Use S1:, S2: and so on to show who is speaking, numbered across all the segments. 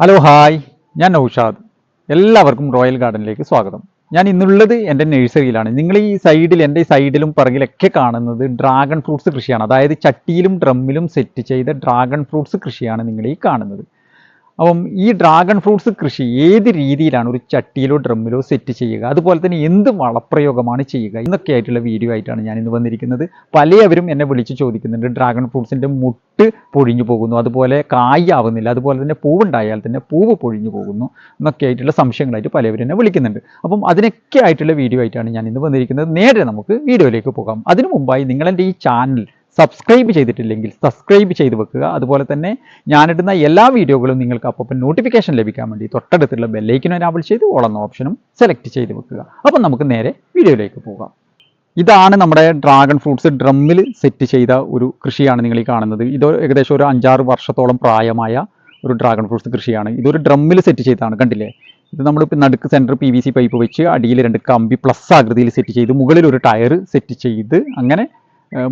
S1: Hello hi, ഞാൻ നൗഷാദ്. എല്ലാവർക്കും royal ഗാർഡനിലേക്ക് സ്വാഗതം. ഞാൻ ഇന്നുള്ളത് എൻ്റെ നഴ്സറിയിലാണ്. നിങ്ങൾ ഈ സൈഡിൽ എൻ്റെ സൈഡിലും പിറകിലൊക്കെ കാണുന്നത് ഡ്രാഗൺ ഫ്രൂട്ട്സ് കൃഷിയാണ്. അതായത് ചട്ടിയിലും ഡ്രമ്മിലും സെറ്റ് ചെയ്ത ഡ്രാഗൺ ഫ്രൂട്ട്സ് കൃഷിയാണ് നിങ്ങൾ ഈ കാണുന്നത്. അപ്പം ഈ ഡ്രാഗൺ ഫ്രൂട്ട്സ് കൃഷി ഏത് രീതിയിലാണ് ഒരു ചട്ടിയിലോ ഡ്രമ്മിലോ സെറ്റ് ചെയ്യുക, അതുപോലെ തന്നെ എന്ത് വളപ്രയോഗമാണ് ചെയ്യുക എന്നൊക്കെ ആയിട്ടുള്ള വീഡിയോ ആയിട്ടാണ് ഞാൻ ഇന്ന് വന്നിരിക്കുന്നത്. പലവരും എന്നെ വിളിച്ച് ചോദിക്കുന്നുണ്ട്, ഡ്രാഗൺ ഫ്രൂട്ട്സിൻ്റെ മുട്ട് പൊഴിഞ്ഞു പോകുന്നു, അതുപോലെ കായ് ആവുന്നില്ല, അതുപോലെ തന്നെ പൂവുണ്ടായാൽ തന്നെ പൂവ് പൊഴിഞ്ഞു പോകുന്നു എന്നൊക്കെ ആയിട്ടുള്ള സംശയങ്ങളായിട്ട് പലവരും എന്നെ വിളിക്കുന്നുണ്ട്. അപ്പം അതിനൊക്കെ ആയിട്ടുള്ള വീഡിയോ ആയിട്ടാണ് ഞാൻ ഇന്ന് വന്നിരിക്കുന്നത്. നേരെ നമുക്ക് വീഡിയോയിലേക്ക് പോകാം. അതിനു മുമ്പായി നിങ്ങളെൻ്റെ ഈ ചാനൽ സബ്സ്ക്രൈബ് ചെയ്തിട്ടില്ലെങ്കിൽ സബ്സ്ക്രൈബ് ചെയ്ത് വെക്കുക. അതുപോലെ തന്നെ ഞാനിടുന്ന എല്ലാ വീഡിയോകളും നിങ്ങൾക്ക് അപ്പോൾ നോട്ടിഫിക്കേഷൻ ലഭിക്കാൻ വേണ്ടി തൊട്ടടുത്തുള്ള ബെല്ലൈക്കനും എനാബിൾ ചെയ്ത് ഓൾ എന്ന ഓപ്ഷനും സെലക്ട് ചെയ്ത് വെക്കുക. അപ്പം നമുക്ക് നേരെ വീഡിയോയിലേക്ക് പോകാം. ഇതാണ് നമ്മുടെ ഡ്രാഗൺ ഫ്രൂട്ട്സ് ഡ്രമ്മിൽ സെറ്റ് ചെയ്ത ഒരു കൃഷിയാണ് നിങ്ങൾ ഈ കാണുന്നത്. ഇത് ഏകദേശം ഒരു 5-6 വർഷത്തോളം പ്രായമായ ഒരു ഡ്രാഗൺ ഫ്രൂട്ട്സ് കൃഷിയാണ്. ഇതൊരു ഡ്രമ്മിൽ സെറ്റ് ചെയ്തതാണ്, കണ്ടില്ലേ? ഇത് നമ്മളിപ്പോൾ നടുക്ക് സെൻറ്റർ PVC പൈപ്പ് വെച്ച് അടിയിൽ 2 കമ്പി പ്ലസ് ആകൃതിയിൽ സെറ്റ് ചെയ്ത് മുകളിൽ ഒരു ടയർ സെറ്റ് ചെയ്ത് അങ്ങനെ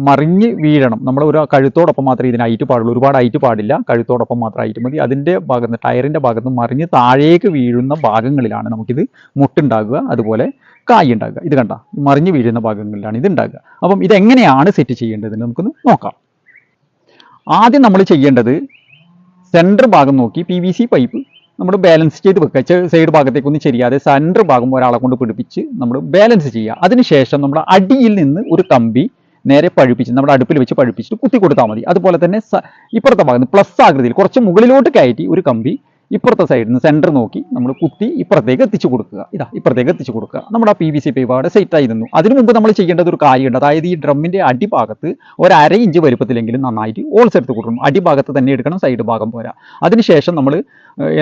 S1: മറിഞ്ഞ് വീഴണം. നമ്മൾ ഒരു കഴുത്തോടൊപ്പം മാത്രമേ ഇതിന് ഹൈറ്റ് പാടുള്ളൂ, ഒരുപാട് ഹൈറ്റ് പാടില്ല, കഴുത്തോടൊപ്പം മാത്രം ഹൈറ്റ് മതി. അതിൻ്റെ ഭാഗത്ത് ടയറിൻ്റെ ഭാഗത്ത് മറിഞ്ഞ് താഴേക്ക് വീഴുന്ന ഭാഗങ്ങളിലാണ് നമുക്കിത് മുട്ടുണ്ടാകുക, അതുപോലെ കായ് ഉണ്ടാകുക. ഇത് കണ്ട, മറിഞ്ഞ് വീഴുന്ന ഭാഗങ്ങളിലാണ് ഇത് ഉണ്ടാകുക. അപ്പം ഇതെങ്ങനെയാണ് സെറ്റ് ചെയ്യേണ്ടതെന്ന് നമുക്കൊന്ന് നോക്കാം. ആദ്യം നമ്മൾ ചെയ്യേണ്ടത് സെൻറ്റർ ഭാഗം നോക്കി PVC പൈപ്പ് നമ്മൾ ബാലൻസ് ചെയ്ത് വെക്കുക. സൈഡ് ഭാഗത്തേക്കൊന്നും ചെരിയാതെ സെൻറ്റർ ഭാഗം ഒരാളെ കൊണ്ട് പിടിപ്പിച്ച് നമ്മൾ ബാലൻസ് ചെയ്യുക. അതിനുശേഷം നമ്മൾ അടിയിൽ നിന്ന് ഒരു കമ്പി നേരെ പഴുപ്പിച്ച് നമ്മുടെ അടുപ്പിൽ വെച്ച് പഴുപ്പിച്ചിട്ട് കുത്തി കൊടുത്താൽ മതി. അതുപോലെ തന്നെ ഇപ്പുറത്തെ ഭാഗത്ത് പ്ലസ് ആകൃതിയിൽ കുറച്ച് മുകളിലോട്ട് കയറ്റി ഒരു കമ്പി ഇപ്പുറത്തെ സൈഡിൽ നിന്ന് സെൻറ്റർ നോക്കി നമ്മൾ കുത്തി ഇപ്പുറത്തേക്ക് എത്തിച്ചു കൊടുക്കുക. ഇപ്പുറത്തേക്ക് എത്തിച്ചു കൊടുക്കുക. നമ്മുടെ PVC പൈപ്പ് അവിടെ സെറ്റായി നിന്നു. അതിനു മുമ്പ് നമ്മൾ ചെയ്യേണ്ടത് ഒരു കാര്യമുണ്ട്. അതായത് ഈ ഡ്രമ്മിൻ്റെ അടിഭാഗത്ത് ഒരു 1/2 ഇഞ്ച് വലുപ്പത്തിലെങ്കിലും നന്നായിട്ട് ഓൾസ് എടുത്ത് കൊടുക്കണം. അടിഭാഗത്ത് തന്നെ എടുക്കണം, സൈഡ് ഭാഗം പോരാ. അതിനുശേഷം നമ്മൾ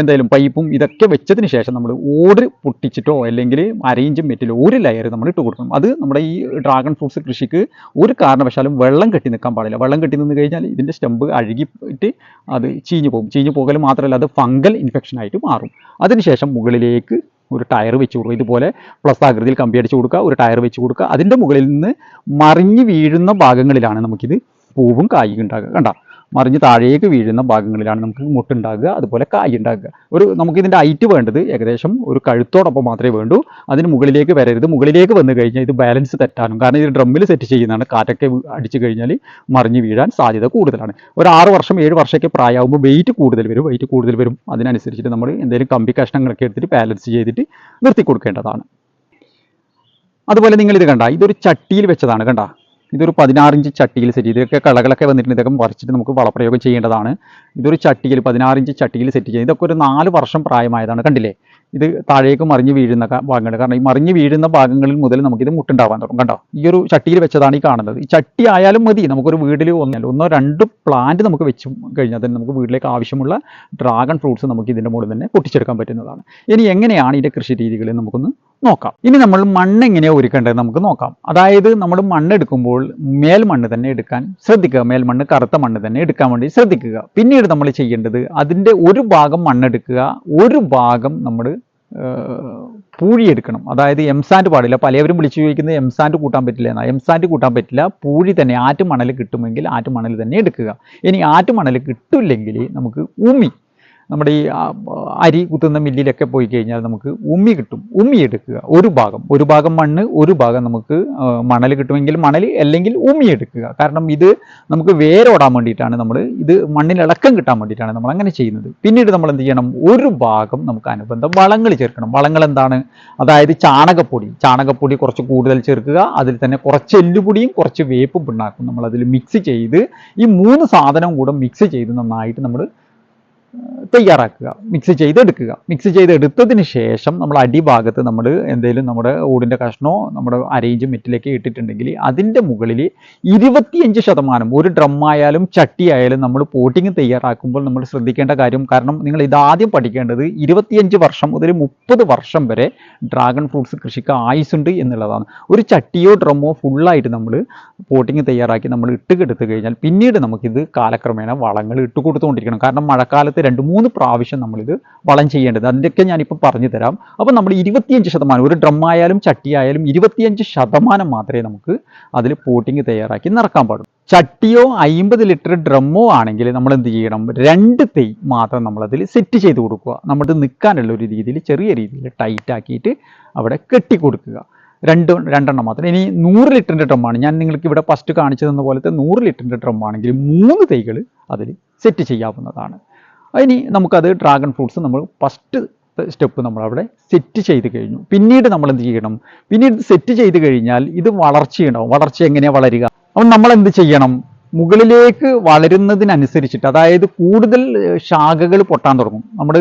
S1: എന്തായാലും പൈപ്പും ഇതൊക്കെ വെച്ചതിന് ശേഷം നമ്മൾ ഓട് പൊട്ടിച്ചിട്ടോ അല്ലെങ്കിൽ 1/2 ഇഞ്ച് മെറ്റിലോ ഒരു ലെയർ നമ്മൾ ഇട്ട് കൊടുക്കണം. അത് നമ്മുടെ ഈ ഡ്രാഗൺ ഫ്രൂട്ട്സ് കൃഷിക്ക് ഒരു കാരണവശാലും വെള്ളം കെട്ടി നിൽക്കാൻ പാടില്ല. വെള്ളം കെട്ടി നിന്ന് കഴിഞ്ഞാൽ ഇതിൻ്റെ സ്റ്റെമ്പ് അഴുകിയിട്ട് അത് ചീഞ്ഞു പോകും. ചീഞ്ഞു പോകൽ മാത്രമല്ല, അത് ഫംഗൽ ഇൻഫെക്ഷൻ ആയിട്ട് മാറും. അതിനുശേഷം മുകളിലേക്ക് ഒരു ടയർ വെച്ച് കൊടുക്കുക. ഇതുപോലെ പ്ലസ് ആകൃതിയിൽ കമ്പി അടിച്ച് കൊടുക്കുക, ഒരു ടയർ വെച്ച് കൊടുക്കുക. അതിൻ്റെ മുകളിൽ നിന്ന് മറിഞ്ഞ് വീഴുന്ന ഭാഗങ്ങളിലാണ് നമുക്കിത് പൂവും കായും ഉണ്ടാകുക. കണ്ട, മറിഞ്ഞ് താഴേക്ക് വീഴുന്ന ഭാഗങ്ങളിലാണ് നമുക്ക് മുട്ടുണ്ടാകുക, അതുപോലെ കായ് ഉണ്ടാകുക. നമുക്കിതിൻ്റെ ഹൈറ്റ് വേണ്ടത് ഏകദേശം ഒരു കഴുത്തോടൊപ്പം മാത്രമേ വേണ്ടൂ. അതിന് മുകളിലേക്ക് വരരുത്. മുകളിലേക്ക് വന്നു കഴിഞ്ഞാൽ ഇത് ബാലൻസ് തെറ്റാനും, കാരണം ഇത് ഡ്രമ്മിൽ സെറ്റ് ചെയ്യുന്നതാണ്. കാറ്റൊക്കെ അടിച്ചു കഴിഞ്ഞാൽ മറിഞ്ഞ് വീഴാൻ സാധ്യത കൂടുതലാണ്. ഒരു 6 വർഷം 7 വർഷമൊക്കെ പ്രായമാകുമ്പോൾ വെയിറ്റ് കൂടുതൽ വരും. അതിനനുസരിച്ചിട്ട് നമ്മൾ എന്തെങ്കിലും കമ്പി കഷ്ണങ്ങളൊക്കെ എടുത്തിട്ട് ബാലൻസ് ചെയ്തിട്ട് നിർത്തി കൊടുക്കേണ്ടതാണ്. അതുപോലെ നിങ്ങളിത് കണ്ട, ഇതൊരു ചട്ടിയിൽ വെച്ചതാണ്. കണ്ട, ഇതൊരു 16 ഇഞ്ച് ചട്ടിയിൽ സെറ്റ് ചെയ്ത്, ഇതൊക്കെ കളകളൊക്കെ വന്നിട്ട് ഇതൊക്കെ പറിച്ചിട്ട് നമുക്ക് വളപ്രയോഗം ചെയ്യേണ്ടതാണ്. ഇതൊരു ചട്ടിയിൽ 16 ഇഞ്ച് ചട്ടിയിൽ സെറ്റ് ചെയ്ത് ഇതൊക്കെ ഒരു 4 വർഷം പ്രായമായതാണ്. കണ്ടില്ലേ? ഇത് താഴേക്ക് മറിഞ്ഞ് വീഴുന്ന ഭാഗങ്ങൾ, കാരണം ഈ മറിഞ്ഞ് വീഴുന്ന ഭാഗങ്ങളിൽ മുതൽ നമുക്കിത് മുട്ടുണ്ടാവാൻ തുടങ്ങും. കണ്ടോ, ഈ ഒരു ചട്ടിയിൽ വെച്ചതാണ് ഈ കാണുന്നത്. ഈ ചട്ടി ആയാലും മതി, നമുക്കൊരു വീട്ടിൽ ഒന്നോ രണ്ടോ പ്ലാന്റ് നമുക്ക് വെച്ച് കഴിഞ്ഞാൽ തന്നെ നമുക്ക് വീട്ടിലേക്ക് ആവശ്യമുള്ള ഡ്രാഗൺ ഫ്രൂട്ട്സ് നമുക്ക് ഇതിൻ്റെ മുകളിൽ തന്നെ പൊട്ടിച്ചെടുക്കാൻ പറ്റുന്നതാണ്. ഇനി എങ്ങനെയാണ് ഇതിൻ്റെ കൃഷി രീതികൾ നമുക്കൊന്ന് നോക്കാം. ഇനി നമ്മൾ മണ്ണ് എങ്ങനെയാണ് ഒരുക്കേണ്ടത് നമുക്ക് നോക്കാം. അതായത് നമ്മൾ മണ്ണെടുക്കുമ്പോൾ മേൽമണ്ണ് തന്നെ എടുക്കാൻ ശ്രദ്ധിക്കുക. മേൽമണ്ണ് കറുത്ത മണ്ണ് തന്നെ എടുക്കാൻ വേണ്ടി ശ്രദ്ധിക്കുക. പിന്നീട് നമ്മൾ ചെയ്യേണ്ടത് അതിൻ്റെ ഒരു ഭാഗം മണ്ണെടുക്കുക, ഒരു ഭാഗം നമ്മൾ പൂഴിയെടുക്കണം. അതായത് എംസാൻഡ് പാടില്ല. പലവരും വിളിച്ചു ചോദിക്കുന്നത് എംസാൻഡ് കൂട്ടാൻ പറ്റില്ല എന്നാണ്. എംസാൻഡ് കൂട്ടാൻ പറ്റില്ല, പൂഴി തന്നെ. ആറ്റുമണൽ കിട്ടുമെങ്കിൽ ആറ്റുമണൽ തന്നെ എടുക്കുക. ഇനി ആറ്റുമണൽ കിട്ടില്ലെങ്കിൽ നമുക്ക് ഉമി, നമ്മുടെ ഈ അരി കുത്തുന്ന മില്ലിലൊക്കെ പോയി കഴിഞ്ഞാൽ നമുക്ക് ഉമ്മി കിട്ടും. ഉമ്മി എടുക്കുക. ഒരു ഭാഗം മണ്ണ്, ഒരു ഭാഗം നമുക്ക് മണൽ കിട്ടുമെങ്കിൽ മണൽ, അല്ലെങ്കിൽ ഉമ്മി എടുക്കുക. കാരണം ഇത് നമുക്ക് വേരോടാൻ വേണ്ടിയിട്ടാണ്, നമ്മൾ ഇത് മണ്ണിൽ ഇളക്കം കിട്ടാൻ വേണ്ടിയിട്ടാണ് നമ്മൾ അങ്ങനെ ചെയ്യുന്നത്. പിന്നീട് നമ്മൾ എന്ത് ചെയ്യണം, ഒരു ഭാഗം നമുക്ക് അനുബന്ധം വളങ്ങൾ ചേർക്കണം. വളങ്ങൾ എന്താണ്? അതായത് ചാണകപ്പൊടി കുറച്ച് കൂടുതൽ ചേർക്കുക. അതിൽ തന്നെ കുറച്ച് എല്ലുപൊടിയും കുറച്ച് വേപ്പും പിണ്ണാക്കും നമ്മൾ അതിൽ മിക്സ് ചെയ്ത്, ഈ 3 സാധനവും കൂടെ മിക്സ് ചെയ്ത് നന്നായിട്ട് നമ്മൾ തയ്യാറാക്കുക. മിക്സ് ചെയ്തെടുത്തതിന് ശേഷം നമ്മൾ അടിഭാഗത്ത് നമ്മൾ എന്തെങ്കിലും നമ്മുടെ ഓടിൻ്റെ കഷ്ണോ നമ്മുടെ അരയിഞ്ച് മെറ്റിലേക്ക് ഇട്ടിട്ടുണ്ടെങ്കിൽ അതിൻ്റെ മുകളിൽ 25%, ഒരു ഡ്രമ്മായാലും ചട്ടിയായാലും നമ്മൾ പോട്ടിങ് തയ്യാറാക്കുമ്പോൾ നമ്മൾ ശ്രദ്ധിക്കേണ്ട കാര്യം, കാരണം നിങ്ങൾ ഇതാദ്യം പഠിക്കേണ്ടത് 25 വർഷം മുതൽ 30 വർഷം വരെ ഡ്രാഗൺ ഫ്രൂട്ട്സ് കൃഷിക്ക് ആയുസുണ്ട് എന്നുള്ളതാണ്. ഒരു ചട്ടിയോ ഡ്രമ്മോ ഫുള്ളായിട്ട് നമ്മൾ പോട്ടിങ് തയ്യാറാക്കി നമ്മൾ ഇട്ട് കെടുത്തു കഴിഞ്ഞാൽ പിന്നീട് നമുക്കിത് കാലക്രമേണ വളങ്ങൾ ഇട്ട് കൊടുത്തുകൊണ്ടിരിക്കണം. കാരണം മഴക്കാലത്ത് 2-3 പ്രാവശ്യം നമ്മളിത് വളം ചെയ്യേണ്ടത്. അതിൻ്റെയൊക്കെ ഞാനിപ്പോൾ പറഞ്ഞു തരാം. അപ്പോൾ നമ്മൾ 25%, ഒരു ഡ്രം ആയാലും ചട്ടിയായാലും 25% മാത്രമേ നമുക്ക് അതിൽ പോട്ടിങ് തയ്യാറാക്കി നിറക്കാൻ പാടുള്ളൂ. ചട്ടിയോ 50 ലിറ്റർ ഡ്രമ്മോ ആണെങ്കിൽ നമ്മൾ എന്ത് ചെയ്യണം, 2 തൈ മാത്രം നമ്മളതിൽ സെറ്റ് ചെയ്ത് കൊടുക്കുക. നമ്മൾ നിൽക്കാനുള്ള ഒരു രീതിയിൽ ചെറിയ രീതിയിൽ ടൈറ്റ് ആക്കിയിട്ട് അവിടെ കെട്ടി കൊടുക്കുക. രണ്ടെണ്ണം മാത്രം. ഇനി 100 ലിറ്ററിൻ്റെ ഡ്രമ്മാണ്, ഞാൻ നിങ്ങൾക്ക് ഇവിടെ ഫസ്റ്റ് കാണിച്ചു തന്ന പോലത്തെ 100 ലിറ്ററിൻ്റെ ഡ്രമ്മാണെങ്കിൽ 3 തൈകൾ അതിൽ സെറ്റ് ചെയ്യാവുന്നതാണ്. ഇനി നമുക്കത് ഡ്രാഗൺ ഫ്രൂട്ട്സ് നമ്മൾ ഫസ്റ്റ് സ്റ്റെപ്പ് നമ്മളവിടെ സെറ്റ് ചെയ്ത് കഴിഞ്ഞു. പിന്നീട് നമ്മൾ എന്ത് ചെയ്യണം, പിന്നീട് സെറ്റ് ചെയ്ത് കഴിഞ്ഞാൽ ഇത് വളർച്ചയുണ്ടാവും. വളർച്ച എങ്ങനെയാണ് വളരുക? അപ്പം നമ്മൾ എന്ത് ചെയ്യണം, മുകളിലേക്ക് വളരുന്നതിനനുസരിച്ചിട്ട്, അതായത് കൂടുതൽ ശാഖകൾ പൊട്ടാൻ തുടങ്ങും. നമ്മൾ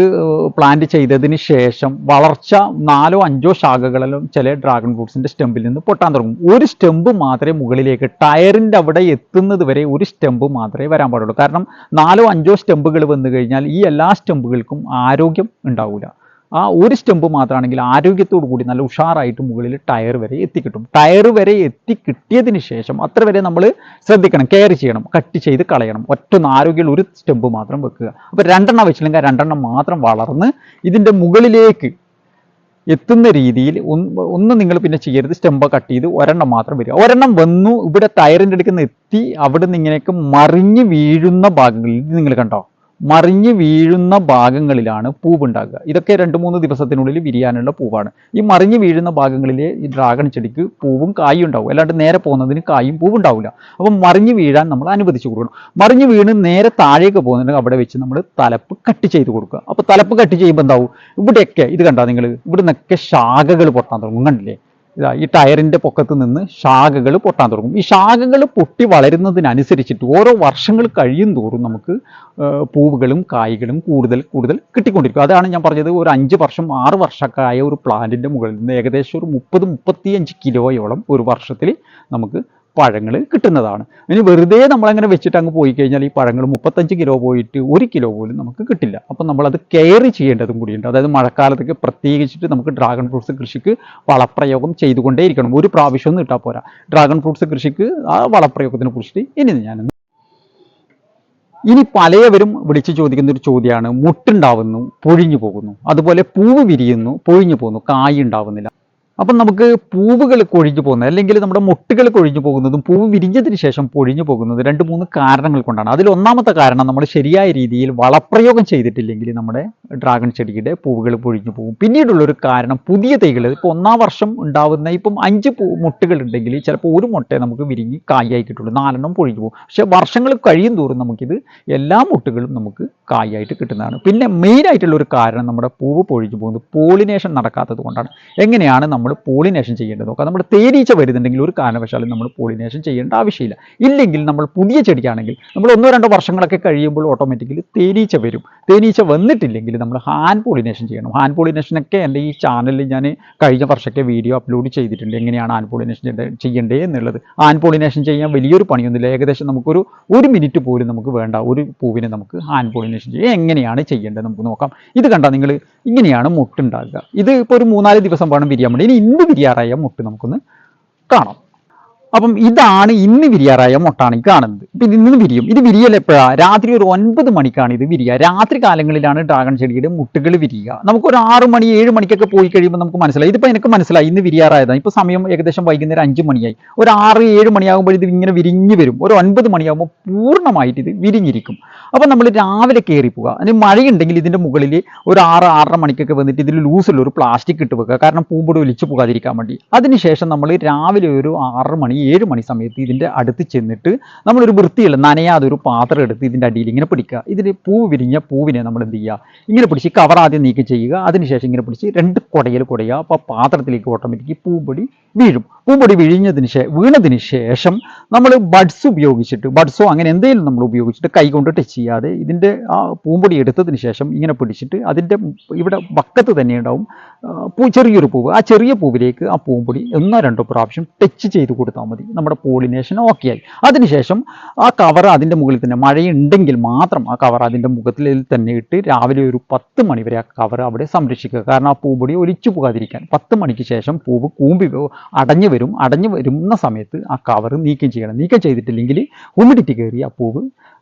S1: പ്ലാന്റ് ചെയ്തതിന് ശേഷം വളർച്ച 4-5 ശാഖകളെല്ലാം ചില ഡ്രാഗൺ ഫ്രൂട്ട്സിൻ്റെ സ്റ്റെമ്പിൽ നിന്ന് പൊട്ടാൻ തുടങ്ങും. ഒരു സ്റ്റെമ്പ് മാത്രമേ മുകളിലേക്ക് ടയറിൻ്റെ അവിടെ എത്തുന്നത് വരെ ഒരു സ്റ്റെമ്പ് മാത്രമേ വരാൻ പാടുള്ളൂ. കാരണം 4-5 സ്റ്റെമ്പുകൾ വന്നു കഴിഞ്ഞാൽ ഈ എല്ലാ സ്റ്റെമ്പുകൾക്കും ആരോഗ്യം ഉണ്ടാവില്ല. ആ ഒരു സ്റ്റെമ്പ് മാത്രമാണെങ്കിൽ ആരോഗ്യത്തോടു കൂടി നല്ല ഉഷാറായിട്ട് മുകളിൽ ടയർ വരെ എത്തിക്കിട്ടും. ടയർ വരെ എത്തിക്കിട്ടിയതിന് ശേഷം അത്ര വരെ നമ്മൾ ശ്രദ്ധിക്കണം, കെയർ ചെയ്യണം, കട്ട് ചെയ്ത് കളയണം. ആരോഗ്യമുള്ള ഒരു സ്റ്റെമ്പ് മാത്രം വെക്കുക. അപ്പോൾ 2 വെച്ചില്ലെങ്കിൽ 2 മാത്രം വളർന്ന് ഇതിൻ്റെ മുകളിലേക്ക് എത്തുന്ന രീതിയിൽ ഒന്ന് നിങ്ങൾ പിന്നെ ചെയ്യരുത്. സ്റ്റെമ്പ് കട്ട് ചെയ്ത് 1 മാത്രം വരിക. 1 വന്നു, ഇവിടെ ടയറിൻ്റെ അടുത്ത് നിന്ന് എത്തി, അവിടെ നിന്ന് ഇങ്ങനെയൊക്കെ മറിഞ്ഞ് വീഴുന്ന ഭാഗങ്ങളിൽ നിങ്ങൾ കണ്ടോ, മറിഞ്ഞ് വീഴുന്ന ഭാഗങ്ങളിലാണ് പൂവുണ്ടാകുക. ഇതൊക്കെ 2-3 ദിവസത്തിനുള്ളിൽ വിരിയാനുള്ള പൂവാണ്. ഈ മറിഞ്ഞ് വീഴുന്ന ഭാഗങ്ങളിലെ ഈ ഡ്രാഗൺ ചെടിക്ക് പൂവും കായും ഉണ്ടാവും. അല്ലാണ്ട് നേരെ പോകുന്നതിന് കായും പൂവും ഉണ്ടാവില്ല. അപ്പം മറിഞ്ഞ് വീഴാൻ നമ്മൾ അനുവദിച്ചു കൊടുക്കണം. മറിഞ്ഞ് വീണ് നേരെ താഴേക്ക് പോകുന്നുണ്ടെങ്കിൽ അവിടെ വെച്ച് നമ്മൾ തലപ്പ് കട്ട് ചെയ്ത് കൊടുക്കുക. അപ്പോൾ തലപ്പ് കട്ട് ചെയ്യുമ്പോൾ എന്താവും, ഇവിടെയൊക്കെ ഇത് കണ്ടോ നിങ്ങൾ, ഇവിടെ നിന്നൊക്കെ ശാഖകൾ പൊട്ടാൻ തുടങ്ങും. കണ്ടില്ലേ, ഇതാ ഈ ടയറിൻ്റെ പൊക്കത്ത് നിന്ന് ശാഖകൾ പൊട്ടാൻ തുടങ്ങും. ഈ ശാഖകൾ പൊട്ടി വളരുന്നതിനനുസരിച്ചിട്ട് ഓരോ വർഷങ്ങൾ കഴിയും തോറും നമുക്ക് പൂവുകളും കായ്കളും കൂടുതൽ കൂടുതൽ കിട്ടിക്കൊണ്ടിരിക്കും. അതാണ് ഞാൻ പറഞ്ഞത്, ഒരു 5 വർഷം 6 വർഷമൊക്കെ ആയ ഒരു പ്ലാന്റിൻ്റെ മുകളിൽ നിന്ന് ഏകദേശം ഒരു 30-35 കിലോയോളം ഒരു വർഷത്തിൽ നമുക്ക് പഴങ്ങൾ കിട്ടുന്നതാണ്. ഇനി വെറുതെ നമ്മളങ്ങനെ വെച്ചിട്ട് അങ്ങ് പോയി കഴിഞ്ഞാൽ ഈ പഴങ്ങൾ 35 കിലോ പോയിട്ട് 1 കിലോ പോലും നമുക്ക് കിട്ടില്ല. അപ്പം നമ്മളത് കെയർ ചെയ്യേണ്ടതും കൂടിയുണ്ട്. അതായത് മഴക്കാലത്തൊക്കെ പ്രത്യേകിച്ചിട്ട് നമുക്ക് ഡ്രാഗൺ ഫ്രൂട്ട്സ് കൃഷിക്ക് വളപ്രയോഗം ചെയ്തുകൊണ്ടേയിരിക്കണം. ഒരു പ്രാവശ്യമൊന്നും ഇട്ടാൽ പോരാ. ഡ്രാഗൺ ഫ്രൂട്ട്സ് കൃഷിക്ക് ആ വളപ്രയോഗത്തിനെ കുറിച്ചിട്ട് ഇനി പലയവരും വിളിച്ചു ചോദിക്കുന്ന ഒരു ചോദ്യമാണ്, മുട്ടുണ്ടാവുന്നു പൊഴിഞ്ഞു പോകുന്നു, അതുപോലെ പൂവ് വിരിയുന്നു പൊഴിഞ്ഞു പോകുന്നു, കായ് ഉണ്ടാവുന്നില്ല. അപ്പം നമുക്ക് പൂവുകൾ കൊഴിഞ്ഞു പോകുന്നത്, അല്ലെങ്കിൽ നമ്മുടെ മുട്ടുകൾ കൊഴിഞ്ഞു പോകുന്നതും പൂവ് വിരിഞ്ഞതിന് ശേഷം പൊഴിഞ്ഞു പോകുന്നത് 2-3 കാരണങ്ങൾ കൊണ്ടാണ്. അതിൽ ഒന്നാമത്തെ കാരണം നമ്മൾ ശരിയായ രീതിയിൽ വളപ്രയോഗം ചെയ്തിട്ടില്ലെങ്കിൽ നമ്മുടെ ഡ്രാഗൺ ചെടിയുടെ പൂവുകൾ പൊഴിഞ്ഞു പോകും. പിന്നീടുള്ളൊരു കാരണം പുതിയ തൈകൾ, ഇപ്പോൾ 1-ാം വർഷം ഉണ്ടാവുന്ന ഇപ്പം 5 മുട്ടുകൾ ഉണ്ടെങ്കിൽ ചിലപ്പോൾ ഒരു മുട്ടയെ നമുക്ക് വിരിഞ്ഞ് കായായി കിട്ടുള്ളൂ, 4 പൊഴിഞ്ഞു പോകും. പക്ഷേ വർഷങ്ങൾ കഴിയും തോറും നമുക്കിത് എല്ലാ മുട്ടുകളും നമുക്ക് കായായിട്ട് കിട്ടുന്നതാണ്. പിന്നെ മെയിനായിട്ടുള്ള ഒരു കാരണം നമ്മുടെ പൂവ് പൊഴിഞ്ഞു പോകുന്നത് പോളിനേഷൻ നടക്കാത്തത് കൊണ്ടാണ്. എങ്ങനെയാണ് നമ്മൾ പോളിനേഷൻ ചെയ്യേണ്ടത് നോക്കാം. നമ്മുടെ തേനീച്ച വരുന്നുണ്ടെങ്കിൽ ഒരു കാരണവശാലും നമ്മൾ പോളിനേഷൻ ചെയ്യേണ്ട ആവശ്യമില്ല. ഇല്ലെങ്കിൽ നമ്മൾ പുതിയ ചെടിയാണെങ്കിൽ നമ്മൾ 1-2 വർഷങ്ങളൊക്കെ കഴിയുമ്പോൾ ഓട്ടോമാറ്റിക്കലി തേനീച്ച വരും. തേനീച്ച വന്നിട്ടില്ലെങ്കിൽ നമ്മൾ ഹാൻഡ് പോളിനേഷൻ ചെയ്യണം. ഹാൻഡ് പോളിനേഷനൊക്കെ എൻ്റെ ഈ ചാനലിൽ ഞാൻ കഴിഞ്ഞ വർഷമൊക്കെ വീഡിയോ അപ്ലോഡ് ചെയ്തിട്ടുണ്ട്, എങ്ങനെയാണ് ഹാൻഡ് പോളിനേഷൻ ചെയ്യേണ്ടത് എന്നുള്ളത്. ഹാൻഡ് പോളിനേഷൻ ചെയ്യാൻ വലിയൊരു പണിയൊന്നുമില്ല. ഏകദേശം നമുക്കൊരു 1 മിനിറ്റ് പോലും നമുക്ക് വേണ്ട ഒരു പൂവിനെ നമുക്ക് ഹാൻഡ് പോളിനേഷൻ ചെയ്യാം. എങ്ങനെയാണ് ചെയ്യേണ്ടത് നമുക്ക് നോക്കാം. ഇത് കണ്ടാൽ നിങ്ങൾ, ഇങ്ങനെയാണ് മുട്ടുണ്ടാകുക. ഇത് ഇപ്പോൾ ഒരു 3-4 ദിവസം വേണം വിരിയാൻ വേണ്ടി. ഇന്ന് വിരിയാറായ മുട്ട് നമുക്കൊന്ന് കാണാം. അപ്പം ഇതാണ് ഇന്ന് വിരിയാറായ മുട്ടാണ് ഈ കാണുന്നത്. ഇപ്പം ഇന്ന് വിരിയും. ഇത് വിരിയൽ എപ്പോഴാണ്? രാത്രി ഒരു 9 മണിക്കാണ് ഇത് വിരിയുക. രാത്രി കാലങ്ങളിലാണ് ഡ്രാഗൺ ചെടിയുടെ മുട്ടുകൾ വിരിയുക. നമുക്കൊരു 6 മണി 7 മണിക്കൊക്കെ പോയി കഴിയുമ്പോൾ നമുക്ക് മനസ്സിലായി. ഇതിപ്പോൾ എനിക്ക് മനസ്സിലായി ഇന്ന് വിരിയാറായതാണ്. ഇപ്പോൾ സമയം ഏകദേശം വൈകുന്നേരം 5 മണിയായി. ഒരു 6-7 മണിയാകുമ്പോൾ ഇത് ഇങ്ങനെ വിരിഞ്ഞ് വരും. ഒരു 9 മണിയാകുമ്പോൾ പൂർണ്ണമായിട്ട് ഇത് വിരിഞ്ഞിരിക്കും. അപ്പം നമ്മൾ രാവിലെ കയറി പോകുക. അതിന് മഴയുണ്ടെങ്കിൽ ഇതിൻ്റെ മുകളിൽ ഒരു 6-6:30 മണിക്കൊക്കെ വന്നിട്ട് ഇതിൽ ലൂസുള്ള ഒരു പ്ലാസ്റ്റിക് ഇട്ട് വെക്കുക. കാരണം പൂമ്പൊടി ഒലിച്ചു പോകാതിരിക്കാൻ വേണ്ടി. അതിനുശേഷം നമ്മൾ രാവിലെ ഒരു 6 മണി 7 മണി സമയത്ത് ഇതിൻ്റെ അടുത്ത് ചെന്നിട്ട് നമ്മളൊരു വൃത്തിയുള്ള നനയാതെ ഒരു പാത്രം എടുത്ത് ഇതിൻ്റെ അടിയിൽ ഇങ്ങനെ പിടിക്കുക. ഇതിന് പൂവ് വിരിഞ്ഞ പൂവിനെ നമ്മൾ എന്ത് ചെയ്യുക, ഇങ്ങനെ പിടിച്ച് കവർ ആദ്യം നീക്കം ചെയ്യുക. അതിനുശേഷം ഇങ്ങനെ പിടിച്ച് 2 കുടയിൽ കുടയുക. അപ്പോൾ പാത്രത്തിലേക്ക് ഓട്ടോമാറ്റിക് പൂമ്പൊടി വീഴും. പൂമ്പൊടി വീണതിന് ശേഷം നമ്മൾ ബഡ്സ് ഉപയോഗിച്ചിട്ട്, ബഡ്സോ അങ്ങനെ എന്തെങ്കിലും നമ്മൾ ഉപയോഗിച്ചിട്ട് കൈ കൊണ്ട് ടച്ച് ചെയ്യാതെ ഇതിൻ്റെ ആ പൂമ്പൊടി എടുത്തതിന് ശേഷം ഇങ്ങനെ പിടിച്ചിട്ട് അതിൻ്റെ ഇവിടെ വക്കത്ത് തന്നെ ഉണ്ടാവും ചെറിയൊരു പൂവ്. ആ ചെറിയ പൂവിലേക്ക് ആ പൂമ്പൊടി 1-2 പ്രാവശ്യം ടച്ച് ചെയ്ത് കൊടുത്താൽ മതി. നമ്മുടെ പോളിനേഷൻ ഓക്കെ ആയി. അതിനുശേഷം ആ കവർ അതിൻ്റെ മുകളിൽ തന്നെ, മഴയുണ്ടെങ്കിൽ മാത്രം ആ കവർ അതിൻ്റെ മുഖത്തിൽ തന്നെ ഇട്ട് രാവിലെ ഒരു 10 മണി വരെ ആ കവർ അവിടെ സംരക്ഷിക്കുക. കാരണം ആ പൂമ്പൊടി ഒലിച്ചു പോകാതിരിക്കാൻ. 10 മണിക്ക് ശേഷം പൂവ് അടഞ്ഞു വരുന്ന സമയത്ത് ആ കവർ നീക്കം ചെയ്യണം. നീക്കം ചെയ്തിട്ടില്ലെങ്കിൽ ഹ്യൂമിഡിറ്റി കയറി ആ പൂവ്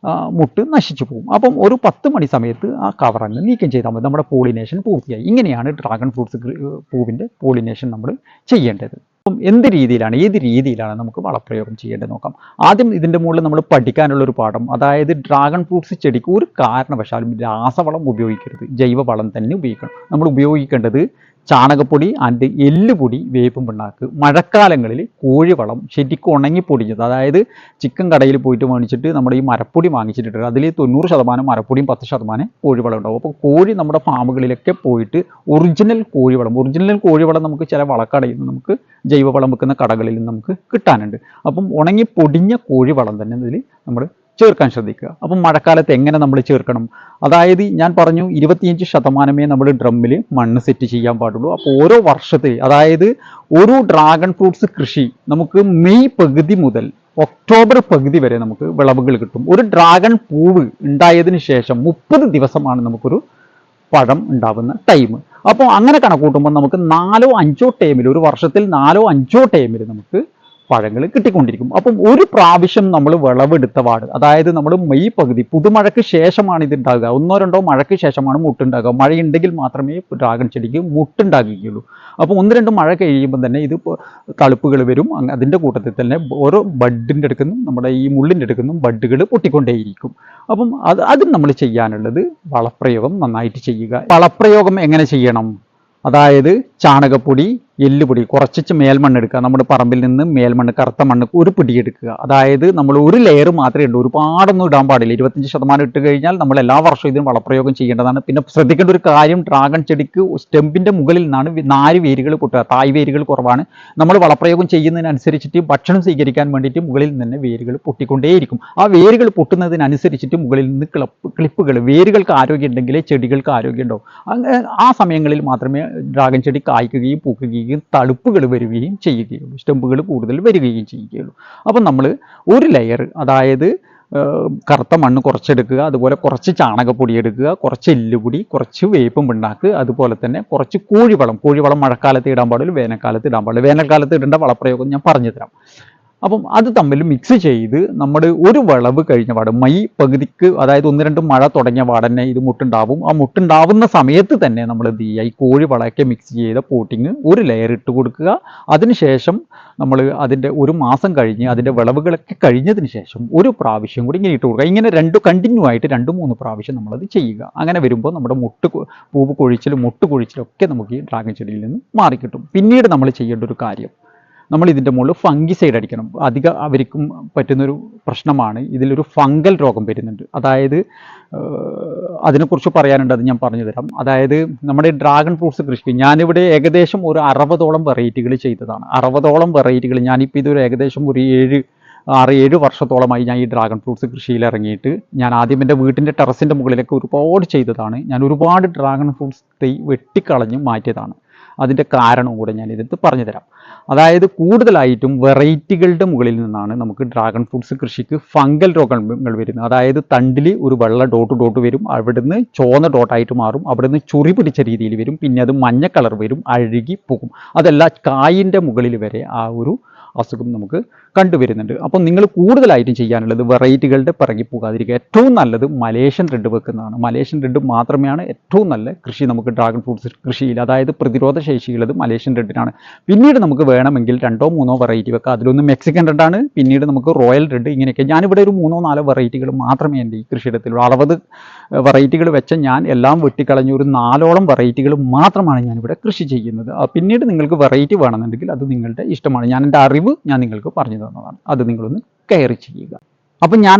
S1: മുട്ട് നശിച്ചു പോകും. അപ്പം ഒരു 10 മണി സമയത്ത് ആ കവർ അങ്ങ് നീക്കം ചെയ്താൽ മതി. നമ്മുടെ പോളിനേഷൻ പൂർത്തിയായി. ഇങ്ങനെയാണ് ഡ്രാഗൺ ഫ്രൂട്ട്സ് പൂവിൻ്റെ പോളിനേഷൻ നമ്മൾ ചെയ്യേണ്ടത്. അപ്പം ഏത് രീതിയിലാണ് നമുക്ക് വളപ്രയോഗം ചെയ്യേണ്ടത് നോക്കാം. ആദ്യം ഇതിൻ്റെ മുകളിൽ നമ്മൾ പഠിക്കാനുള്ള ഒരു പാഠം, അതായത് ഡ്രാഗൺ ഫ്രൂട്ട്സ് ചെടിക്ക് ഒരു കാരണവശാലും രാസവളം ഉപയോഗിക്കരുത്, ജൈവവളം തന്നെ ഉപയോഗിക്കണം. നമ്മൾ ഉപയോഗിക്കേണ്ടത് ചാണകപ്പൊടി ആൻഡ് എല്ലുപൊടി, വേപ്പും പിണ്ണാക്ക്. മഴക്കാലങ്ങളിൽ കോഴിവളം ശരിക്കും ഉണങ്ങിപ്പൊടിഞ്ഞത്, അതായത് ചിക്കൻ കടയിൽ പോയിട്ട് മേടിച്ചിട്ട് നമ്മുടെ ഈ മരപ്പൊടി വാങ്ങിച്ചിട്ട് അതിൽ 90% മരപ്പൊടിയും 10% കോഴിവളം ഉണ്ടാവും. അപ്പോൾ കോഴി നമ്മുടെ ഫാമുകളിലൊക്കെ പോയിട്ട് ഒറിജിനൽ കോഴിവളം നമുക്ക് ചില വളക്കടയിൽ നിന്ന് നമുക്ക് ജൈവവളം വെക്കുന്ന കടകളിൽ നിന്ന് നമുക്ക് കിട്ടാനുണ്ട്. അപ്പം ഉണങ്ങിപ്പൊടിഞ്ഞ കോഴിവളം തന്നെ ഇതിൽ നമ്മൾ ചേർക്കാൻ ശ്രദ്ധിക്കുക. അപ്പം മഴക്കാലത്ത് എങ്ങനെ നമ്മൾ ചേർക്കണം? അതായത് ഞാൻ പറഞ്ഞു 25% നമ്മൾ ഡ്രമ്മിൽ മണ്ണ് സെറ്റ് ചെയ്യാൻ പാടുള്ളൂ. അപ്പോൾ ഓരോ വർഷത്തിൽ, അതായത് ഒരു ഡ്രാഗൺ ഫ്രൂട്ട്സ് കൃഷി നമുക്ക് മെയ് പകുതി മുതൽ ഒക്ടോബർ പകുതി വരെ നമുക്ക് വിളവുകൾ കിട്ടും. ഒരു ഡ്രാഗൺ പൂവ് ഉണ്ടായതിനു ശേഷം 30 ദിവസമാണ് നമുക്കൊരു പഴം ഉണ്ടാവുന്ന ടൈം. അപ്പോൾ അങ്ങനെ കണക്കൂട്ടുമ്പോൾ നമുക്ക് 4-5 ടൈമിൽ, ഒരു വർഷത്തിൽ 4-5 ടൈമിൽ നമുക്ക് പഴങ്ങൾ കിട്ടിക്കൊണ്ടിരിക്കും. അപ്പം ഒരു പ്രാവശ്യം നമ്മൾ വിളവെടുത്ത പാട്, അതായത് നമ്മൾ മെയ് പകുതി, പുതുമഴയ്ക്ക് ശേഷമാണ് ഇത് ഉണ്ടാകുക. 1-2 മഴയ്ക്ക് ശേഷമാണ് മുട്ടുണ്ടാകുക. മഴയുണ്ടെങ്കിൽ മാത്രമേ ഡ്രാഗൺ ചെടിക്ക് മുട്ടുണ്ടാകുകയുള്ളൂ. അപ്പോൾ 1-2 മഴ കഴിയുമ്പോൾ തന്നെ ഇത് തളുപ്പുകൾ വരും. അതിൻ്റെ കൂട്ടത്തിൽ തന്നെ ഓരോ ബഡിൻ്റെ അടുക്കുന്നും നമ്മുടെ ഈ മുള്ളിൻ്റെ അടുക്കുന്നും ബഡുകൾ പൊട്ടിക്കൊണ്ടേയിരിക്കും. അപ്പം അതും നമ്മൾ ചെയ്യാനുള്ളത് വളപ്രയോഗം നന്നായിട്ട് ചെയ്യുക. വളപ്രയോഗം എങ്ങനെ ചെയ്യണം? അതായത് ചാണകപ്പൊടി, എല്ലുപൊടി, കുറച്ച് മേൽമണ്ണ് എടുക്കുക. നമ്മുടെ പറമ്പിൽ നിന്ന് മേൽമണ്ണ്, കറുത്ത മണ്ണ് ഒരു പിടി എടുക്കുക. അതായത് നമ്മൾ ഒരു ലെയർ മാത്രമേ ഉള്ളൂ, ഒരുപാടൊന്നും ഇടാൻ പാടില്ല. 25% ഇട്ട് കഴിഞ്ഞാൽ നമ്മൾ എല്ലാ വർഷവും ഇതിന് വളപ്രയോഗം ചെയ്യേണ്ടതാണ്. പിന്നെ ശ്രദ്ധിക്കേണ്ട ഒരു കാര്യം, ഡ്രാഗൺ ചെടിക്ക് സ്റ്റെമ്പിൻ്റെ മുകളിൽ നിന്നാണ് നാര് വേരുകൾ പൊട്ടുക. തായ് വേരുകൾ കുറവാണ്. നമ്മൾ വളപ്രയോഗം ചെയ്യുന്നതിനനുസരിച്ചിട്ട് ഭക്ഷണം സ്വീകരിക്കാൻ വേണ്ടിയിട്ട് മുകളിൽ നിന്ന് വേരുകൾ പൊട്ടിക്കൊണ്ടേയിരിക്കും. ആ വേരുകൾ പൊട്ടുന്നതിനനുസരിച്ചിട്ട് മുകളിൽ നിന്ന് ക്ലിപ്പുകൾ, വേരുകൾക്ക് ആരോഗ്യം ഉണ്ടെങ്കിലേ ചെടികൾക്ക് ആരോഗ്യം ഉണ്ടാവും. ആ സമയങ്ങളിൽ മാത്രമേ ഡ്രാഗൺ ചെടി കായ്ക്കുകയും പൂക്കുകയും തളുപ്പുകൾ വരികയും ചെയ്യുകയുള്ളൂ, സ്റ്റെമ്പുകൾ കൂടുതൽ വരികയും ചെയ്യുകയുള്ളൂ. അപ്പം നമ്മൾ ഒരു ലെയർ, അതായത് കറുത്ത മണ്ണ് കുറച്ചെടുക്കുക, അതുപോലെ കുറച്ച് ചാണകപ്പൊടി എടുക്കുക, കുറച്ച് എല്ലുപൊടി, കുറച്ച് വേപ്പും പിണ്ണാക്ക്, അതുപോലെ തന്നെ കുറച്ച് കോഴിവളം മഴക്കാലത്ത് ഇടാൻ പാടില്ല, വേനൽക്കാലത്ത് ഇടാൻ പാടില്ല. വേനൽക്കാലത്ത് ഇടേണ്ട വളപ്രയോഗം ഞാൻ പറഞ്ഞു തരാം. അപ്പം അത് തമ്മിൽ മിക്സ് ചെയ്ത് നമ്മൾ ഒരു വിളവ് കഴിഞ്ഞ പാട്, മെയ് പകുതിക്ക്, അതായത് 1-2 മഴ തുടങ്ങിയ പാടന്നെ ഇത് മുട്ടുണ്ടാവും. ആ മുട്ടുണ്ടാവുന്ന സമയത്ത് തന്നെ നമ്മൾ എന്ത് ചെയ്യുക, ഈ കോഴിവളമൊക്കെ മിക്സ് ചെയ്ത പോട്ടിങ് ഒരു ലെയർ ഇട്ട് കൊടുക്കുക. അതിനുശേഷം നമ്മൾ അതിൻ്റെ ഒരു മാസം കഴിഞ്ഞ് അതിൻ്റെ വിളവുകളൊക്കെ കഴിഞ്ഞതിന് ശേഷം ഒരു പ്രാവശ്യം കൂടി ഇങ്ങനെ ഇട്ട് കൊടുക്കുക. ഇങ്ങനെ കണ്ടിന്യൂ ആയിട്ട് 2-3 പ്രാവശ്യം നമ്മളത് ചെയ്യുക. അങ്ങനെ വരുമ്പോൾ നമ്മുടെ പൂവ് കൊഴിച്ചിലും മുട്ട് കൊഴിച്ചിലും ഒക്കെ നമുക്ക് ഈ ഡ്രാഗൺ ചെടിയിൽ നിന്ന് മാറിക്കിട്ടും. പിന്നീട് നമ്മൾ ചെയ്യേണ്ട ഒരു കാര്യം, നമ്മൾ ഇതിൻ്റെ മുകളിൽ ഫംഗിസൈഡ് അടിക്കണം. അവർക്കും പറ്റുന്നൊരു പ്രശ്നമാണ്, ഇതിലൊരു ഫംഗൽ രോഗം വരുന്നുണ്ട്. അതായത് അതിനെക്കുറിച്ച് പറയാനുണ്ട്, അത് ഞാൻ പറഞ്ഞു തരാം. അതായത് നമ്മുടെ ഡ്രാഗൺ ഫ്രൂട്ട്സ് കൃഷിക്ക് ഞാനിവിടെ ഏകദേശം ഒരു 60ഓളം വെറൈറ്റികൾ ചെയ്തതാണ്. 60ഓളം വെറൈറ്റികൾ. ഞാനിപ്പോൾ ഇതൊരു ഏകദേശം ഒരു 6-7 വർഷത്തോളമായി ഞാൻ ഈ ഡ്രാഗൺ ഫ്രൂട്ട്സ് കൃഷിയിൽ ഇറങ്ങിയിട്ട്. ഞാൻ ആദ്യം എൻ്റെ വീട്ടിൻ്റെ ടെറസിൻ്റെ മുകളിലൊക്കെ ഒരുപാട് ചെയ്തതാണ്. ഞാൻ ഒരുപാട് ഡ്രാഗൺ ഫ്രൂട്ട്സ് തൈ വെട്ടിക്കളഞ്ഞ് മാറ്റിയതാണ്. അതിൻ്റെ കാരണം കൂടെ ഞാൻ ഇതിനകത്ത് പറഞ്ഞു തരാം. അതായത് കൂടുതലായിട്ടും വെറൈറ്റികളുടെ മുകളിൽ നിന്നാണ് നമുക്ക് ഡ്രാഗൺ ഫ്രൂട്ട്സ് കൃഷിക്ക് ഫംഗൽ രോഗങ്ങൾ വരുന്നത്. അതായത് തണ്ടിൽ ഒരു വെള്ള ഡോട്ട് വരും, അവിടുന്ന് ചുവന്ന ഡോട്ടായിട്ട് മാറും, അവിടുന്ന് ചൊറി പിടിച്ച രീതിയിൽ വരും, പിന്നെ അത് മഞ്ഞ കളർ വരും, അഴുകി പോകും. അതല്ല, കായിൻ്റെ മുകളിൽ വരെ ആ ഒരു അസുഖം നമുക്ക് കണ്ടുവരുന്നുണ്ട്. അപ്പം നിങ്ങൾ കൂടുതലായിട്ടും ചെയ്യാനുള്ളത് വെറൈറ്റികളുടെ പിറകി പോകാതിരിക്കുക. ഏറ്റവും നല്ലത് മലേഷ്യൻ റെഡ് വെക്കുന്നതാണ്. മലേഷ്യൻ റെഡ് മാത്രമാണ് ഏറ്റവും നല്ല കൃഷി നമുക്ക് ഡ്രാഗൺ ഫ്രൂട്ട്സ് കൃഷിയിൽ. അതായത് പ്രതിരോധ ശേഷിയുള്ളത് മലേഷ്യൻ റെഡിനാണ്. പിന്നീട് നമുക്ക് വേണമെങ്കിൽ 2-3 വെറൈറ്റി വെക്കാം. അതിലൊന്ന് മെക്സിക്കൻ റെഡാണ്, പിന്നീട് നമുക്ക് റോയൽ റെഡ്, ഇങ്ങനെയൊക്കെ. ഞാനിവിടെ ഒരു 3-4 വെറൈറ്റികൾ മാത്രമേ എൻ്റെ ഈ കൃഷിയിടത്തിലുള്ളൂ. 60 വെറൈറ്റികൾ വെച്ച ഞാൻ എല്ലാം വെട്ടിക്കളഞ്ഞ ഒരു 4ഓളം വെറൈറ്റികൾ മാത്രമാണ് ഞാനിവിടെ കൃഷി ചെയ്യുന്നത്. പിന്നീട് നിങ്ങൾക്ക് വെറൈറ്റി വേണമെന്നുണ്ടെങ്കിൽ അത് നിങ്ങളുടെ ഇഷ്ടമാണ്. ഞാൻ എൻ്റെ അറിവ് ഞാൻ നിങ്ങൾക്ക് പറഞ്ഞു തന്നതാണ്. അത് നിങ്ങളൊന്ന് കെയർ ചെയ്യുക. അപ്പം ഞാൻ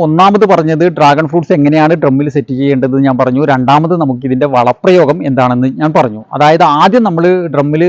S1: ഒന്നാമത് പറഞ്ഞത് ഡ്രാഗൺ ഫ്രൂട്ട്സ് എങ്ങനെയാണ് ഡ്രമ്മിൽ സെറ്റ് ചെയ്യേണ്ടത് ഞാൻ പറഞ്ഞു. രണ്ടാമത് നമുക്ക് ഇതിൻ്റെ വളപ്രയോഗം എന്താണെന്ന് ഞാൻ പറഞ്ഞു. അതായത് ആദ്യം നമ്മൾ ഡ്രമ്മിൽ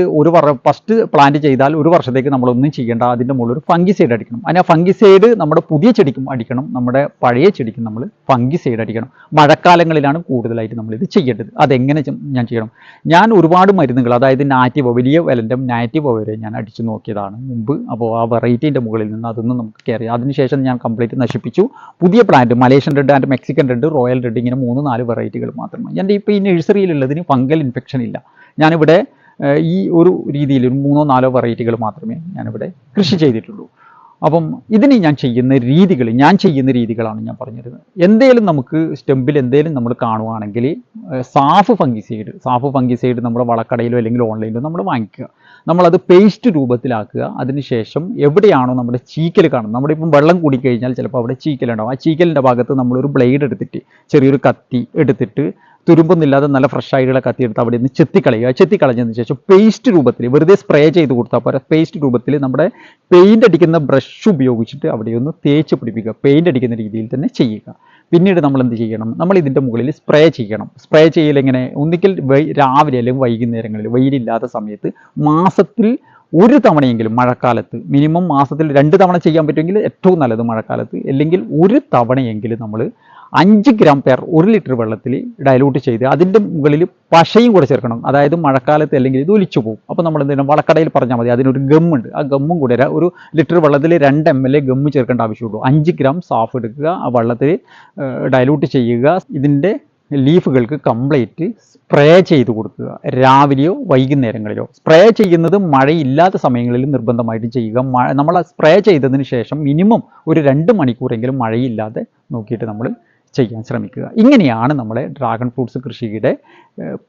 S1: ഫസ്റ്റ് പ്ലാന്റ് ചെയ്താൽ ഒരു വർഷത്തേക്ക് നമ്മളൊന്നും ചെയ്യേണ്ട. അതിൻ്റെ മുകളിൽ ഒരു ഫംഗിസൈഡ് അടിക്കണം. അതിന് ആ ഫംഗിസൈഡ് നമ്മുടെ പുതിയ ചെടിക്കും അടിക്കണം, നമ്മുടെ പഴയ ചെടിക്കും നമ്മൾ ഫംഗിസൈഡ് അടിക്കണം. മഴക്കാലങ്ങളിലാണ് കൂടുതലായിട്ട് നമ്മളിത് ചെയ്യേണ്ടത്. അതെങ്ങനെ ഞാൻ ചെയ്യണം? ഞാൻ ഒരുപാട് മരുന്നുകൾ, അതായത് നാറ്റീവോ, വലിയ വിലൻ്റെ നാറ്റീവോ വരെ ഞാൻ അടിച്ചു നോക്കിയതാണ് മുമ്പ്. അപ്പോൾ ആ വെറൈറ്റീൻ്റെ മുകളിൽ നിന്ന് അതൊന്നും നമുക്ക് കയറി. അതിനുശേഷം ഞാൻ കംപ്ലീറ്റ് നശിപ്പിച്ചു. പുതിയ plant Malaysian red and Mexican red, royal red, ഇങ്ങനെ 3-4 വെറൈറ്റികൾ മാത്രമാണ്. എൻ്റെ ഇപ്പോൾ ഈ നഴ്സറിയിലുള്ളതിന് ഫംഗൽ ഇൻഫെക്ഷൻ ഇല്ല. ഞാനിവിടെ ഈ ഒരു രീതിയിൽ ഒരു 3-4 വെറൈറ്റികൾ മാത്രമേ ഞാനിവിടെ കൃഷി ചെയ്തിട്ടുള്ളൂ. അപ്പം ഇതിന് ഞാൻ ചെയ്യുന്ന രീതികളാണ് ഞാൻ പറഞ്ഞിരുന്നത്. എന്തേലും നമുക്ക് സ്റ്റെമ്പിൽ എന്തേലും നമ്മൾ കാണുവാണെങ്കിൽ സാഫ് ഫംഗിസൈഡ് നമ്മുടെ വളക്കടയിലോ അല്ലെങ്കിൽ ഓൺലൈനിലോ നമ്മൾ വാങ്ങിക്കുക. നമ്മളത് പേസ്റ്റ് രൂപത്തിലാക്കുക. അതിനുശേഷം എവിടെയാണോ നമ്മുടെ ചീക്കൽ കാണുന്നത്, നമ്മുടെ ഇപ്പം വെള്ളം കൂടിക്കഴിഞ്ഞാൽ ചിലപ്പോൾ അവിടെ ചീക്കലുണ്ടാവും. ആ ചീക്കലിൻ്റെ ഭാഗത്ത് നമ്മളൊരു ബ്ലേഡ് എടുത്തിട്ട്, ചെറിയൊരു കത്തി എടുത്തിട്ട്, തുരുമ്പൊന്നുമില്ലാതെ നല്ല ഫ്രഷ് ആയിട്ടുള്ള കത്തിയെടുത്ത് അവിടെ നിന്ന് ചെത്തിക്കളഞ്ഞതിന് ശേഷം പേസ്റ്റ് രൂപത്തിൽ വെറുതെ സ്പ്രേ ചെയ്ത് കൊടുത്താൽ പോരാ, പേസ്റ്റ് രൂപത്തിൽ നമ്മുടെ പെയിൻ്റ് അടിക്കുന്ന ബ്രഷ് ഉപയോഗിച്ചിട്ട് അവിടെ ഒന്ന് തേച്ച് പിടിപ്പിക്കുക. പെയിൻ്റ് അടിക്കുന്ന രീതിയിൽ തന്നെ ചെയ്യുക. പിന്നീട് നമ്മൾ എന്ത് ചെയ്യണം, നമ്മൾ ഇതിൻ്റെ മുകളിൽ സ്പ്രേ ചെയ്യണം. സ്പ്രേ ചെയ്യൽ എങ്ങനെ, ഒന്നിക്കൽ രാവിലെ അല്ലെങ്കിൽ വൈകുന്നേരങ്ങളിൽ വെയിലില്ലാത്ത സമയത്ത് മാസത്തിൽ ഒരു തവണയെങ്കിലും മഴക്കാലത്ത്, മിനിമം മാസത്തിൽ 2 തവണ ചെയ്യാൻ പറ്റുമെങ്കിൽ ഏറ്റവും നല്ലത് മഴക്കാലത്ത്, അല്ലെങ്കിൽ ഒരു തവണയെങ്കിലും നമ്മൾ 5 ഗ്രാം പെർ 1 ലിറ്റർ വെള്ളത്തിൽ ഡയലൂട്ട് ചെയ്ത് അതിൻ്റെ മുകളിൽ പശയും കൂടെ ചേർക്കണം. അതായത് മഴക്കാലത്ത് അല്ലെങ്കിൽ ഇത് ഒലിച്ചു പോകും. അപ്പോൾ നമ്മൾ എന്ത് ചെയ്യണം, വളക്കടയിൽ പറഞ്ഞാൽ മതി, അതിനൊരു ഗമ്മുണ്ട്, ആ ഗമ്മും കൂടെ 1 ലിറ്റർ വെള്ളത്തിൽ 2 ml ഗമ്മ് ചേർക്കേണ്ട ആവശ്യമുള്ളൂ. 5 ഗ്രാം സാഫ് എടുക്കുക, ആ വെള്ളത്തിൽ ഡയലൂട്ട് ചെയ്യുക. ഇതിൻ്റെ ലീഫുകൾക്ക് കംപ്ലീറ്റ് സ്പ്രേ ചെയ്ത് കൊടുക്കുക. രാവിലെയോ വൈകുന്നേരങ്ങളിലോ. സ്പ്രേ ചെയ്യുന്നത് മഴയില്ലാത്ത സമയങ്ങളിൽ നിർബന്ധമായിട്ട് ചെയ്യുക. നമ്മൾ സ്പ്രേ ചെയ്തതിന് ശേഷം മിനിമം ഒരു 2 മണിക്കൂറെങ്കിലും മഴയില്ലാതെ നോക്കിയിട്ട് നമ്മൾ ചെയ്യാൻ ശ്രമിക്കുക. ഇങ്ങനെയാണ് നമ്മുടെ ഡ്രാഗൺ ഫ്രൂട്ട്സ് കൃഷിയുടെ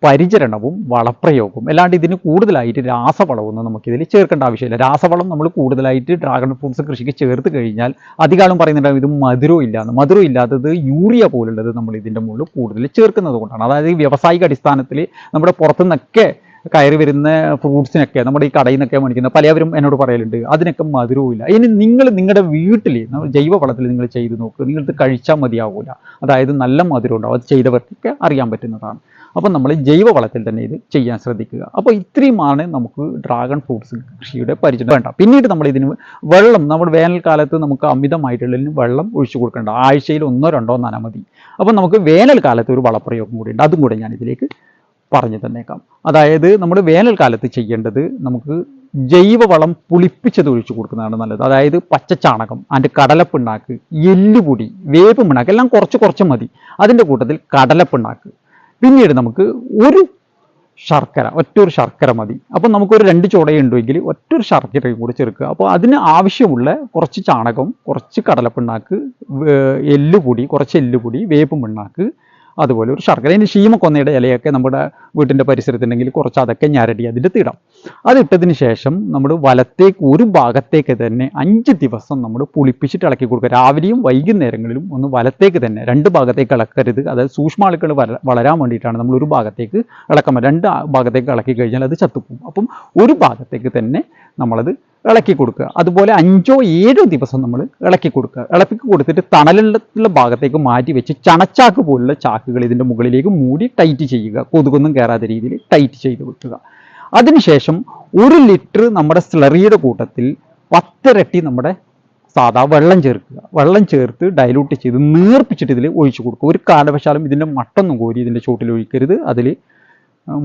S1: പരിചരണവും വളപ്രയോഗവും. അല്ലാണ്ട് ഇതിന് കൂടുതലായിട്ട് രാസവളമൊന്നും നമുക്കിതിൽ ചേർക്കേണ്ട ആവശ്യമില്ല. രാസവളം നമ്മൾ കൂടുതലായിട്ട് ഡ്രാഗൺ ഫ്രൂട്ട്സ് കൃഷിക്ക് ചേർത്ത് കഴിഞ്ഞാൽ അധികാലം പറയുന്നുണ്ടാവും ഇത് മധുരം ഇല്ലാന്ന്. മധുരം ഇല്ലാത്തത് യൂറിയ പോലുള്ളത് നമ്മൾ ഇതിൻ്റെ മുകളിൽ കൂടുതൽ ചേർക്കുന്നത് കൊണ്ടാണ്. അതായത് വ്യാവസായിക അടിസ്ഥാനത്തിൽ നമ്മുടെ പുറത്തുനിന്നൊക്കെ കയറി വരുന്ന ഫ്രൂട്ട്സിനൊക്കെ നമ്മുടെ ഈ കടയിൽ നിന്നൊക്കെ മേടിക്കുന്ന പലവരും എന്നോട് പറയലുണ്ട് അതിനൊക്കെ മധുരവും ഇല്ല. ഇനി നിങ്ങൾ നിങ്ങളുടെ വീട്ടിൽ ജൈവവളത്തിൽ നിങ്ങൾ ചെയ്ത് നോക്കുക, നിങ്ങൾക്ക് കഴിച്ചാൽ മതിയാവില്ല. അതായത് നല്ല മധുരം ഉണ്ടാവും. അത് ചെയ്തവർക്കൊക്കെ അറിയാൻ പറ്റുന്നതാണ്. അപ്പം നമ്മൾ ജൈവവളത്തിൽ തന്നെ ഇത് ചെയ്യാൻ ശ്രദ്ധിക്കുക. അപ്പോൾ ഇത്രയുമാണ് നമുക്ക് ഡ്രാഗൺ ഫ്രൂട്ട്സ് കൃഷിയുടെ പരിചയം. വേണ്ട പിന്നീട് നമ്മൾ ഇതിന് വെള്ളം, നമ്മുടെ വേനൽക്കാലത്ത് നമുക്ക് അമിതമായിട്ടുള്ള വെള്ളം ഒഴിച്ചു കൊടുക്കേണ്ട, ആഴ്ചയിൽ 1-2 നന മതി. അപ്പം നമുക്ക് വേനൽക്കാലത്ത് ഒരു വളപ്രയോഗം കൂടി ഉണ്ട്, അതും കൂടെ ഞാൻ ഇതിലേക്ക് പറഞ്ഞു തന്നേക്കാം. അതായത് നമ്മൾ വേനൽക്കാലത്ത് ചെയ്യേണ്ടത്, നമുക്ക് ജൈവവളം പുളിപ്പിച്ചത് ഒഴിച്ചു കൊടുക്കുന്നതാണ് നല്ലത്. അതായത് പച്ചച്ചാണകം, അതിൻ്റെ കടലപ്പിണ്ണാക്ക്, എല്ലുപൊടി, വേപ്പ് പിണ്ണാക്ക് എല്ലാം കുറച്ച് മതി. അതിൻ്റെ കൂട്ടത്തിൽ കടലപ്പിണ്ണാക്ക്. പിന്നീട് നമുക്ക് ഒരു ഒറ്റൊരു ശർക്കര മതി. അപ്പം നമുക്കൊരു 2 ചുടയുണ്ടെങ്കിൽ ഒറ്റൊരു ശർക്കരയും കൂടി ചേർക്കുക. അപ്പോൾ അതിന് ആവശ്യമുള്ള കുറച്ച് ചാണകം, കുറച്ച് കടലപ്പിണ്ണാക്ക്, കുറച്ച് എല്ലുപൊടി, വേപ്പും പിണ്ണാക്ക്, അതുപോലെ ഒരു ശർക്കര. ഇനി ശീമക്കൊന്നയുടെ ഇലയൊക്കെ നമ്മുടെ വീട്ടിൻ്റെ പരിസരത്തുണ്ടെങ്കിൽ കുറച്ച് അതൊക്കെ ഞരടി അതിൻ്റെ തീടാം. അതിട്ടതിന് ശേഷം നമ്മൾ ഒരു ഭാഗത്തേക്ക് തന്നെ 5 ദിവസം നമ്മൾ പുളിപ്പിച്ചിട്ട് ഇളക്കി കൊടുക്കുക. രാവിലെയും വൈകുന്നേരങ്ങളിലും ഒന്ന് വലത്തേക്ക് തന്നെ, 2 ഭാഗത്തേക്ക് ഇളക്കരുത്. അതായത് സൂക്ഷ്മാണുക്കൾ വളരാൻ വേണ്ടിയിട്ടാണ് നമ്മൾ ഒരു ഭാഗത്തേക്ക് ഇളക്കാൻ. 2 ഭാഗത്തേക്ക് ഇളക്കി കഴിഞ്ഞാൽ അത് ചത്തുപോകും. അപ്പം ഒരു ഭാഗത്തേക്ക് തന്നെ നമ്മളത് ഇളക്കി കൊടുക്കുക. അതുപോലെ 5-7 ദിവസം നമ്മൾ ഇളക്കി കൊടുക്കുക. ഇളക്കി കൊടുത്തിട്ട് തണലുള്ള ഭാഗത്തേക്ക് മാറ്റി വെച്ച് ചണച്ചാക്ക് പോലുള്ള ചാക്കുകൾ ഇതിൻ്റെ മുകളിലേക്ക് മൂടി ടൈറ്റ് ചെയ്യുക. കൊതുകൊന്നും കയറാത്ത രീതിയിൽ ടൈറ്റ് ചെയ്ത് വെക്കുക. അതിനുശേഷം 1 ലിറ്റർ നമ്മുടെ സ്ലറിയുടെ കൂട്ടത്തിൽ 10 ഇരട്ടി നമ്മുടെ സാധാ വെള്ളം ചേർക്കുക. വെള്ളം ചേർത്ത് ഡയലൂട്ട് ചെയ്ത് നീർപ്പിച്ചിട്ട് ഇതിൽ ഒഴിച്ചു കൊടുക്കുക. ഒരു കാലവശാലും ഇതിൻ്റെ മട്ടൊന്നും കോരി ഇതിൻ്റെ ചുവട്ടിൽ ഒഴിക്കരുത്. അതിൽ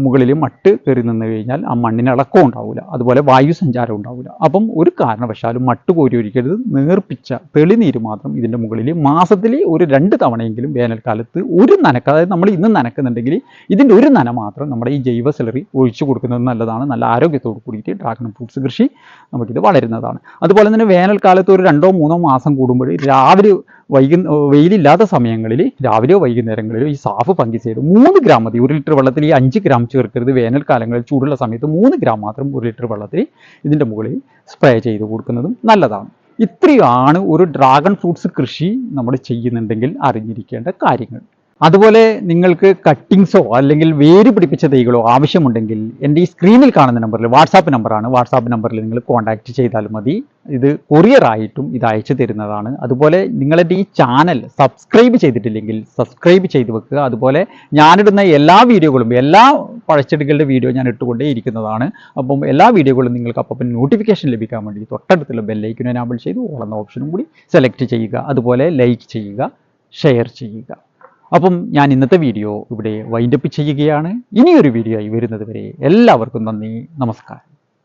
S1: മുകളിൽ മട്ട് കയറി നിന്ന് കഴിഞ്ഞാൽ ആ മണ്ണിന് ഇളക്കം ഉണ്ടാവില്ല, അതുപോലെ വായു സഞ്ചാരം ഉണ്ടാവില്ല. അപ്പം ഒരു കാരണവശാലും മട്ട് കോരി ഒഴിക്കരുത്. നേർപ്പിച്ച തെളിനീര് മാത്രം ഇതിൻ്റെ മുകളിൽ മാസത്തിൽ ഒരു 2 തവണയെങ്കിലും വേനൽക്കാലത്ത് ഒരു നനക്ക്, അതായത് നമ്മൾ ഇന്ന് നനക്കുന്നുണ്ടെങ്കിൽ ഇതിൻ്റെ ഒരു നന മാത്രം നമ്മുടെ ഈ ജൈവ സ്ലറി ഒഴിച്ചു കൊടുക്കുന്നത് നല്ലതാണ്. നല്ല ആരോഗ്യത്തോട് കൂടിയിട്ട് ഡ്രാഗൺ ഫ്രൂട്ട്സ് കൃഷി നമുക്കിത് വളരുന്നതാണ്. അതുപോലെ തന്നെ വേനൽക്കാലത്ത് ഒരു 2-3 മാസം കൂടുമ്പോൾ രാവിലെ വെയിലില്ലാത്ത സമയങ്ങളിൽ രാവിലെയോ വൈകുന്നേരങ്ങളിലോ ഈ സാഫ് ഫംഗിസൈഡ് 3 ഗ്രാം മതി. 1 ലിറ്റർ വെള്ളത്തിൽ ഈ 5 ഗ്രാം ചേർക്കരുത്. വേനൽക്കാലങ്ങളിൽ ചൂടുള്ള സമയത്ത് 3 ഗ്രാം മാത്രം 1 ലിറ്റർ വെള്ളത്തിൽ ഇതിൻ്റെ മുകളിൽ സ്പ്രേ ചെയ്ത് കൊടുക്കുന്നതും നല്ലതാണ്. ഇത്രയാണ് ഒരു ഡ്രാഗൺ ഫ്രൂട്ട്സ് കൃഷി നമ്മൾ ചെയ്യുന്നുണ്ടെങ്കിൽ അറിഞ്ഞിരിക്കേണ്ട കാര്യങ്ങൾ. അതുപോലെ നിങ്ങൾക്ക് കട്ടിങ്സോ അല്ലെങ്കിൽ വേര് പിടിപ്പിച്ച തൈകളോ ആവശ്യമുണ്ടെങ്കിൽ എൻ്റെ ഈ സ്ക്രീനിൽ കാണുന്ന നമ്പറിൽ, വാട്സാപ്പ് നമ്പറാണ്, വാട്സാപ്പ് നമ്പറിൽ നിങ്ങൾ കോൺടാക്റ്റ് ചെയ്താൽ മതി. ഇത് കൊറിയറായിട്ടും ഇത് അയച്ചു തരുന്നതാണ്. അതുപോലെ നിങ്ങളുടെ ഈ ചാനൽ സബ്സ്ക്രൈബ് ചെയ്തിട്ടില്ലെങ്കിൽ സബ്സ്ക്രൈബ് ചെയ്ത് വെക്കുക. അതുപോലെ ഞാനിടുന്ന എല്ലാ വീഡിയോകളും, എല്ലാ പഴച്ചെടികളുടെ വീഡിയോ ഞാൻ ഇട്ടുകൊണ്ടേ ഇരിക്കുന്നതാണ്. അപ്പം എല്ലാ വീഡിയോകളും നിങ്ങൾക്ക് അപ്പം നോട്ടിഫിക്കേഷൻ ലഭിക്കാൻ വേണ്ടി തൊട്ടടുത്തുള്ള ബെല്ലൈക്കൻ എനാബിൾ ചെയ്ത് ഓൾ എന്ന ഓപ്ഷനും കൂടി സെലക്ട് ചെയ്യുക. അതുപോലെ ലൈക്ക് ചെയ്യുക, ഷെയർ ചെയ്യുക. അപ്പം ഞാൻ ഇന്നത്തെ വീഡിയോ ഇവിടെ വൈൻഡപ്പ് ചെയ്യുകയാണ്. ഇനിയൊരു വീഡിയോ ആയി വരുന്നത് വരെ എല്ലാവർക്കും നന്ദി, നമസ്കാരം.